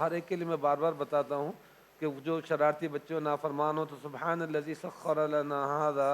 हर एक के लिए मैं बार बार बताता हूँ कि जो शरारती बच्चे हो, नाफरमान हो, तो सुब्हानल्लज़ी सख्खर लना हाज़ा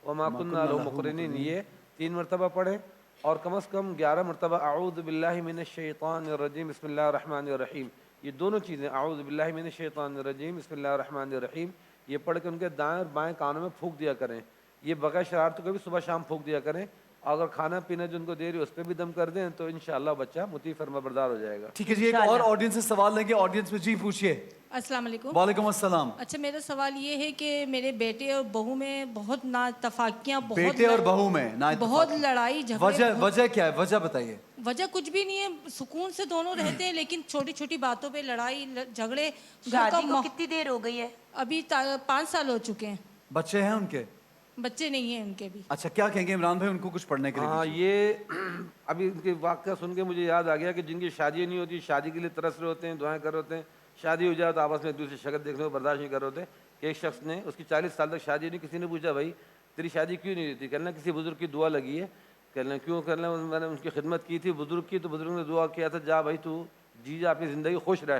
व मा कुन्ना लहू मुक़रिनीन ये 3 मरतबा पढ़ें और कम से कम 11 मरतबा अऊज़ु बिल्लाहि मिनश शैतानिर रजीम बिस्मिल्लाहिर रहमानिर रहीम। ये दोनों चीज़ें अऊज़ु बिल्लाहि मिनश शैतानिर रजीम बिस्मिल्लाहिर रहमानिर रहीम ये पढ़ के उनके दाएं और बाएं कानों में फूंक दिया करें। ये बगैर शरारतों के भी सुबह शाम फूंक दिया करें। अगर खाना पीना जो उनको दे रही है उस पर भी दम कर दें तो इंशाअल्लाह बच्चा मुती फरमाबरदार हो जाएगा। ठीक है जी, एक और ऑडियंस से सवाल लेंगे। ऑडियंस में जी पूछिए। अस्सलाम वालेकुम। वालेकुम अस्सलाम। अच्छा, मेरा सवाल ये है कि मेरे बेटे और बहू में बहुत नातफाकियाँ, बेटे और बहू में बहुत लड़ाई झगड़े। वजह क्या है? वजह बताइए। वजह कुछ भी नहीं है, सुकून से दोनों रहते हैं, लेकिन छोटी छोटी बातों पे लड़ाई झगड़े। शादी को कितनी देर हो गई है? अभी 5 साल हो चुके हैं। बच्चे हैं उनके? बच्चे नहीं हैं उनके भी। अच्छा, क्या कहेंगे इमरान भाई उनको कुछ पढ़ने के लिए? हाँ, ये अभी उनके वाक़या सुन के मुझे याद आ गया कि जिनकी शादी नहीं होती, शादी के लिए तरस रहे होते हैं, दुआएं कर रहे होते हैं, शादी हो जाए तो आपस में एक दूसरी शक्ल देखने को बर्दाश्त नहीं कर रहे होते। एक शख्स ने, उसकी 40 साल तक शादी नहीं, किसी ने पूछा भाई तेरी शादी क्यों नहीं होती? कहना किसी बुजुर्ग की दुआ लगी है। कहना क्यों? कहना मैंने उनकी खिदमत की थी बुजुर्ग की, तो बुजुर्ग ने दुआ किया था जा भाई तू जी जा अपनी ज़िंदगी खुश रहे,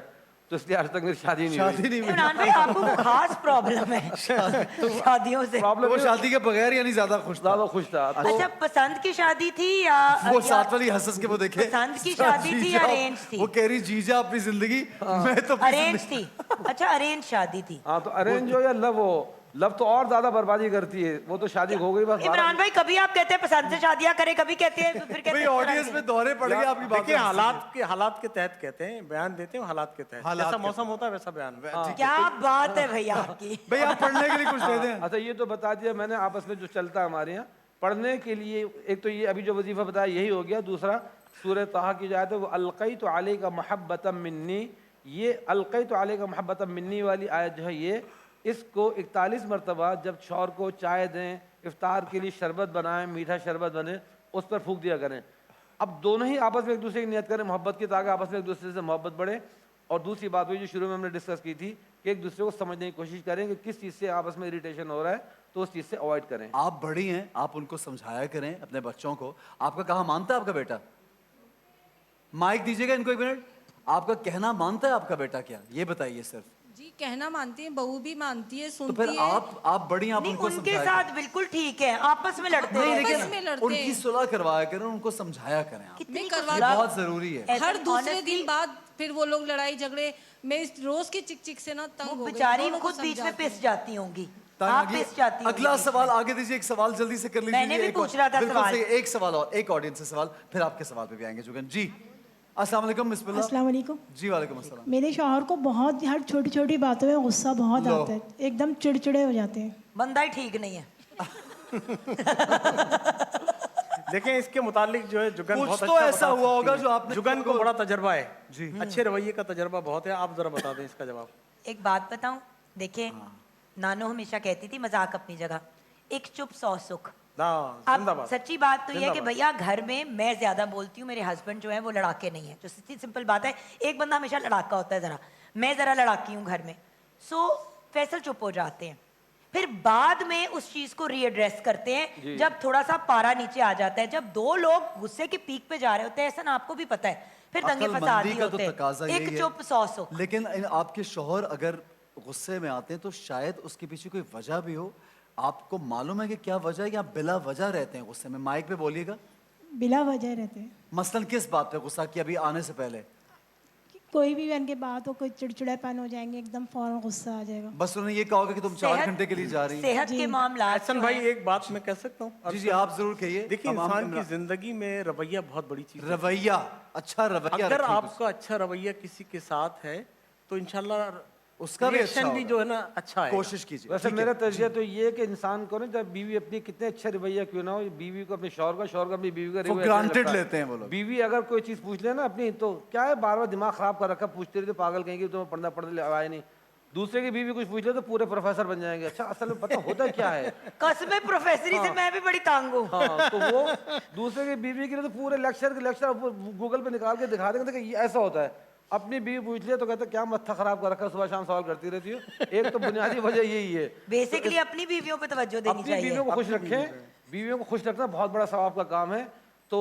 तो इसलिए आज तक मेरी शादी नहीं हुई। इमरान भाई आपको कोई खास प्रॉब्लम है शादियों से? प्रॉब्लम वो शादी के बगैर यानी ज्यादा खुश था? ज़्यादा खुश था। तो अच्छा, पसंद की शादी थी या वो साथ वाली हंस के वो देखे पसंद की शादी थी या अरेंज थी? वो कह रही जीजा अपनी जिंदगी, मैं तो अपनी अरेंज जिंदगी। थी। अच्छा, अरेंज शादी थी। हाँ, तो अरेंज हो या लव हो, लव तो और ज्यादा बर्बादी करती है। वो तो शादी हो गई बस। इमरान भाई कभी आप कहते हैं पसंद से शादियां करें, कभी कहते हैं फिर कहते भाई हैं ऑडियंस में दोहरे पड़ गए आपकी बात। देखिए, हालात के तहत कहते हैं, बयान देते हैं हालात के तहत। जैसा मौसम होता है वैसा बयान। क्या बात है भैया आपकी। भाई आप पढ़ने के लिए कुछ दे दें। अच्छा, ये तो बता दिया मैंने आपस में जो चलता है हमारे यहाँ पढ़ने के लिए। एक तो ये अभी जो वजीफा बताया यही हो गया। दूसरा सूरह ताहा की जो आयत है वो अलक़ैतु अलैका महब्बतम मिन्नी, ये अलक़ैतु अलैका महब्बतम मिन्नी वाली आयत जो है ये, इसको 41 मरतबा जब शौहर को चाय दें, इफ्तार के लिए शरबत बनाएं, मीठा शरबत बने, उस पर फूंक दिया करें। अब दोनों ही आपस में एक दूसरे की नियत करें मोहब्बत की, ताकि आपस में एक दूसरे से मोहब्बत बढ़े। और दूसरी बात हुई जो शुरू में हमने डिस्कस की थी कि एक दूसरे को समझने की कोशिश करें कि किस चीज़ से आपस में इरिटेशन हो रहा है, तो उस चीज़ से अवॉइड करें। आप बड़ी हैं, आप उनको समझाया करें अपने बच्चों को। आपका कहा मानता है आपका बेटा? माइक दीजिएगा इनको एक मिनट। आपका कहना मानता है आपका बेटा क्या? ये बताइए सिर्फ। जी, कहना मानती है, बहू भी मानती है, तो सुनती फिर है। आप बड़ी, आप नहीं, उनको उनके समझाया साथ बिल्कुल ठीक है, आपस में लड़ते नहीं, हैं। आपस में लेकिन लड़ते उनकी हैं। सुलह करवाया करें, उनको समझाया करें आप। कितनी मैं कुछ करवा- ये लव- बहुत जरूरी है। ऐसे हर दूसरे honestly, दिन बाद फिर वो लोग लड़ाई झगड़े। मैं इस रोज की चिक चिक से ना तंग वो हो गई। बेचारी दोनों को खुद बीच में समझाती पिस हूँ। जाती होंगी। ताकि आप आगे- पिस जाती होंगी अगला बीच में। सवाल आगे दीजिए। एक सवाल जल्दी से कर लीजिए। मैंने भी एक पूछ और- रहा था बिल्कुल सवाल। सही। एक सवाल और, एक ऑडियंस से सवाल, फिर आपके सवाल पे भी आएंगे। जुगन जी, अस्सलाम वालेकुम। बिस्मिल्लाह। अस्सलाम वालेकुम। जी वालेकुम अस्सलाम। मेरे शौहर को बहुत हर छोटी छोटी बातों में गुस्सा बहुत लो। आता है, एकदम चिड़चिड़े हो जाते हैं। बंदा ही ठीक नहीं है। देखें, इसके मुतालिक जो है जुगन कुछ बहुत तो अच्छा ऐसा बता हुआ होगा सकती है। जो आपने जुगन को बड़ा तजर्बा है जी। अच्छे रवैये का तजर्बा बहुत है। आप जरा बता दें इसका जवाब। एक बात बताऊं, देखिए नानो हमेशा कहती थी मजाक अपनी जगह, एक चुप 100 सुख। हाँ, अब जिंदाबाद। सच्ची बात तो ये है कि जिंदाबाद। भैया घर में मैं ज्यादा बोलती हूँ, मेरे हस्बैंड जो है वो लड़ाके नहीं है। जो सीधी सिंपल बात है, एक बंदा हमेशा लड़ाका होता है, जरा मैं जरा लड़ाकी हूँ घर में। सो फैसल चुप हो जाते हैं, फिर बाद में उस चीज को रीएड्रेस करते हैं जब थोड़ा सा पारा नीचे आ जाता है। जब दो लोग गुस्से के पीक पे जा रहे होते हैं, ऐसा ना आपको भी पता है, फिर दंगे फसाद अक्लमंदी ही का तो होते तकाजा हैं। यही एक है। चुप 100 सुख। लेकिन आपके शौहर अगर गुस्से में आते हैं तो शायद उसके पीछे कोई वजह भी हो। आपको मालूम है कि क्या वजह है कि आप बिला वजह रहते हैं गुस्से में? माइक पे बोलिएगा। बिला वजह रहते हैं। मसलन किस बात पे गुस्सा किया अभी आने से पहले? कोई भी उनके बात हो, कोई चिड़चिड़ापन हो जाएंगे, एकदम फौरन गुस्सा आ जाएगा। बस उन्होंने ये कहा होगा कि तुम 4 सेहत- घंटे के लिए जा रही हैं। सेहत के मामला हसन भाई, एक बात मैं कह सकता हूँ? जी जी, आप जरूर कहिए। देखिए, हम इंसान की जिंदगी में रवैया बहुत बड़ी चीज है। रवैया, अच्छा रवैया अगर रखिए आपका अच्छा रवैया किसी के साथ है तो इंशाल्लाह उसका भी अच्छा रिएक्शन भी होगा। जो है ना अच्छा है। कोशिश कीजिए। वैसे ठीक है। मेरा तजिया तो ये है कि इंसान को ना, जब बीवी अपनी कितने अच्छा रवैया क्यों ना हो, बीवी को अपने शौहर का, शौहर का अपनी बीवी का वो रवैया अच्छा granted लगता है। लेते हैं वो लोग। बीवी अगर कोई चीज़ पूछ ले ना अपनी, तो क्या है बार बार दिमाग खराब कर रखा, पूछते रहते पागल कहेंगे तो पढ़ना पढ़ने आए नहीं। दूसरे की बीवी कुछ पूछ ले तो पूरे प्रोफेसर बन जाएंगे। अच्छा, असल में पता होता क्या है? कसमे प्रोफेसरी से मैं भी बड़ी तंग हूँ। हाँ, तो वो दूसरे की बीवी के लिए तो पूरे लेक्चर गूगल पे निकाल के दिखा देंगे कि ये ऐसा होता है। अपनी बीवी पूछ लिया तो कहते क्या मत्था खराब कर रखा है, सुबह शाम सवाल करती रहती हो। एक तो बुनियादी वजह यही है। बेसिकली अपनी बीवियों पे तवज्जो देनी अपनी चाहिए। बीवियों को खुश रखें। बीवियों को खुश रखना बहुत बड़ा सवाब का काम है। तो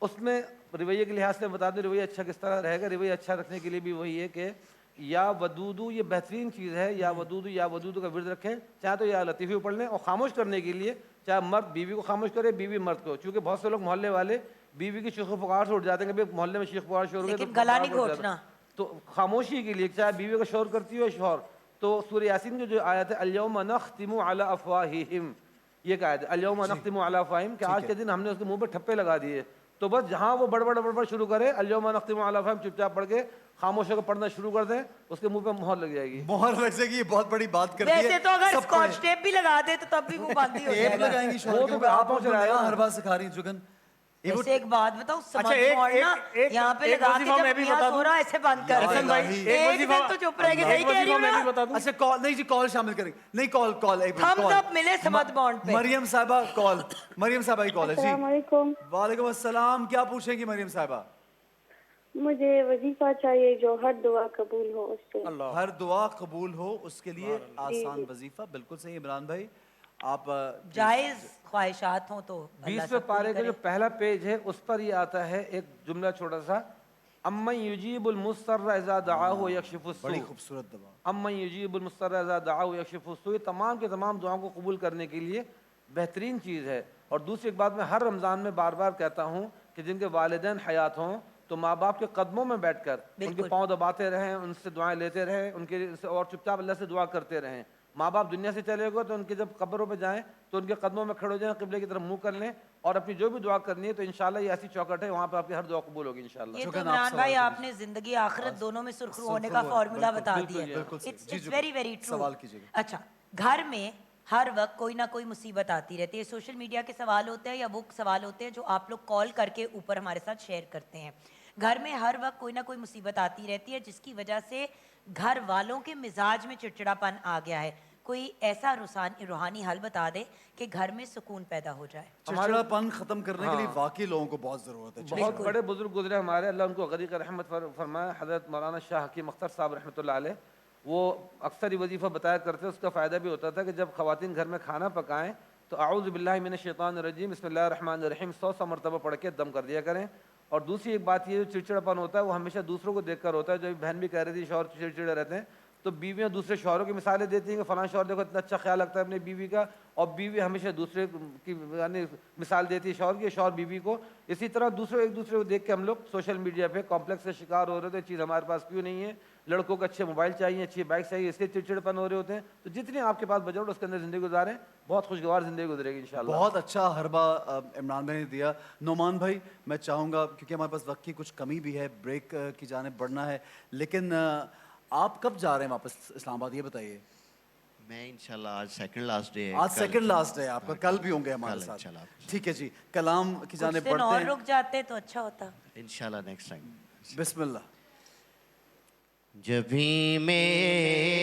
उसमें रवैये के लिहाज से बता दूं रवैया अच्छा किस तरह रहेगा। रवैया अच्छा रखने के लिए भी वही है कि या वदूदू ये बेहतरीन चीज़ है, या वदूदू का विर्द रखें, चाहे तो या लतीफ़ी पढ़ लें। और खामोश करने के लिए चाहे मर्द बीवी को खामोश करे, बीवी मर्द को, क्योंकि बहुत से लोग मोहल्ले वाले बीवी की चीख पुकार से उठ जाते हैं कि भाई मोहल्ले में चीख पुकार शोर हो गया, लेकिन गला नहीं उठ जाता। घोटना। तो खामोशी के लिए चाहे बीवी का शोर करती हो शोर, तो सूरह यासीन की जो आयत है अल-यौम नख्तिमु अला अफ़वाहिहिम, ये क्या आयत है अल-यौम नख्तिमु अला अफ़वाहिहिम, कि आज के दिन हमने उसके मुंह पे ठप्पे लगा दिए। तो बस जहाँ वो बड़बड़ शुरू करे अल-यौम नख्तिमु अला अफ़वाहिहिम, चुपचाप पढ़ के खामोश होकर पढ़ना शुरू कर दें, उसके मुंह पे मोहर लग जाएगी। मोहर लग जाएगी, ये बहुत बड़ी बात कर दी है। वैसे तो अगर सब स्कॉच पढ़ें। टेप भी लगा दे तो तब भी मुंह बंदी हो टेप जाएगा। लगाएंगी शोर वो के तो ऊपर, आप हाथों से मुझे लगाएगा नया ना। हर बात सिखा रही हैं जुगन। ये वो वैसे एक बात बताओ, समझ एक- छोड़ना, एक- यहाँ पे एक लगा के वजीफा जब मैं भी मियां बता सो दूं। रहा ऐसे बंद कर हसन दे। भाई, एक एक दिन तो चुप रहेगी, सही कह रही हूँ मैं भी ना? बता दूं। अच्छा कॉल नहीं जी, कॉल शामिल करेंगे। नहीं कॉल एक मिनट, Thumbs कॉल। up मिले समद बॉन्ड पे। मरियम साहिबा कॉल, मरियम साहिबा की कॉल है जी। अस्सलामुअलैकुम। वालेकुम अस्सलाम, क्या पूछेंगी मरियम साहिबा? मुझे वजीफा चाहिए जो हर दुआ कबूल हो उससे। अल्लाह। हर दुआ कबूल हो उसके लिए आसान वजीफा, बिल्कुल सही इमरान भाई। आप जायज ख्वाहिशात हो तो अल्लाह 20वें सब पारे पूरी का जो करे। पहला पेज है उस पर ये आता है एक जुमला छोटा सा, अम्मन युजीबुल मुस्तर्र इज़ा दआहु यक्शिफुस बड़ी सू, खूबसूरत दवा। अम्मन युजीबुल मुस्तर्र इज़ा दआहु यक्शिफुस सू, ये तमाम के तमाम दुआओं को कबूल करने के लिए बेहतरीन चीज़ है। और दूसरी एक बात मैं हर रमज़ान में बार बार कहता हूँ कि जिनके वालिदैन हयात हों तो माँ बाप के कदमों में बैठकर उनके बिल्कुल। पाँव दबाते रहें, उनसे दुआएं लेते रहें, उनके और चुपचाप अल्लाह से दुआ करते रहें। माँ बाप दुनिया से चले गए तो उनके जब कब्रों पे जाएं तो उनके कदमों में खड़े हो जाएं, किबले की तरफ मुंह कर लें और अपनी जो भी दुआ करनी है तो इंशाल्लाह ये ऐसी चौकट है वहाँ पे आपकी हर दुआ कबूल होगी इंशाल्लाह। ये तो शुक्रान, आप इमरान सवाल भाई कीजिए। आपने जिंदगी आखिरत दोनों में सुर्खरू होने सुर्खरू का होने, फॉर्मूला बिल्कुल, बता बिल्कुल, दिया। बिल्कुल सही। जी, it's Jugal, very very true. सवाल कीजिएगा। अच्छा, घर में हर वक्त कोई ना कोई मुसीबत आती रहती है। सोशल मीडिया के सवाल होते हैं या वो सवाल होते हैं जो आप लोग कॉल करके ऊपर हमारे साथ शेयर करते हैं। घर में हर वक्त कोई ना कोई मुसीबत आती रहती है जिसकी वजह से घर वालों के मिजाज में चिड़चिड़ापन आ गया है। कोई ऐसा रूहानी हल बता दे कि घर में सुकून पैदा हो जाए। चिड़चिड़ापन खत्म करने के लिए वाकई लोगों को बहुत जरूरत है। बहुत बड़े बुजुर्ग गुजरे हमारे, अल्लाह उनको गरीक रहमत फरमाए, हज़रत मौलाना शाह हकीम अख्तर साहब रहमतुल्लाह अलैह, वो अक्सर ही वजीफ़ा बताया करते, उसका फ़ायदा भी होता था कि जब ख़वातीन घर में खाना पकाएं तो आऊज़ु बिल्लाहि मिनश शैतानिर रजीम बिस्मिल्लाहिर रहमानिर रहीम 100 मरतबा पढ़ के दम कर दिया करें। और दूसरी एक बात ये, जो चिड़चिड़ापन होता है वो हमेशा दूसरों को देखकर होता है। जो बहन भी कह रही थी शौहर चिड़चिड़े रहते हैं, तो बीवियाँ दूसरे शौहरों की मिसालें देती हैं कि फ़लाँ शौहर देखो इतना अच्छा ख्याल रखता है अपनी बीवी का, और बीवी हमेशा दूसरे की यानी मिसाल देती है शौहर की, शौहर बीवी को। इसी तरह दूसरे एक दूसरे को देख के हम लोग सोशल मीडिया पे कॉम्प्लेक्स से शिकार हो रहे थे, चीज़ हमारे पास क्यों नहीं है, लड़कों को अच्छे मोबाइल चाहिए, अच्छी बाइक चाहिए, इसलिए चिड़चिड़पन हो रहे होते हैं। तो जितने आपके पास बजट उसके अंदर ज़िंदगी गुजारें, बहुत खुशगवार ज़िंदगी गुजरेगी इंशाल्लाह। बहुत अच्छा हरबा इमरान भाई ने दिया। नोमान भाई, मैं चाहूँगा क्योंकि हमारे पास वक्त की कुछ कमी भी है, ब्रेक की जाने बढ़ना है, लेकिन आप कब जा रहे हैं वापस इस्लामाबाद, ये बताइए। मैं इंशाल्लाह आज सेकंड लास्ट डे है। आज कल- सेकंड लास्ट है आपका, कल भी होंगे हमारे कल साथ। इंशाल्लाह। ठीक है जी, कलाम की जाने कुछ दिन बढ़ते और हैं। रुक जाते तो अच्छा होता। इंशाल्लाह नेक्स्ट टाइम। बिस्मिल्लाह। जब भी मेरे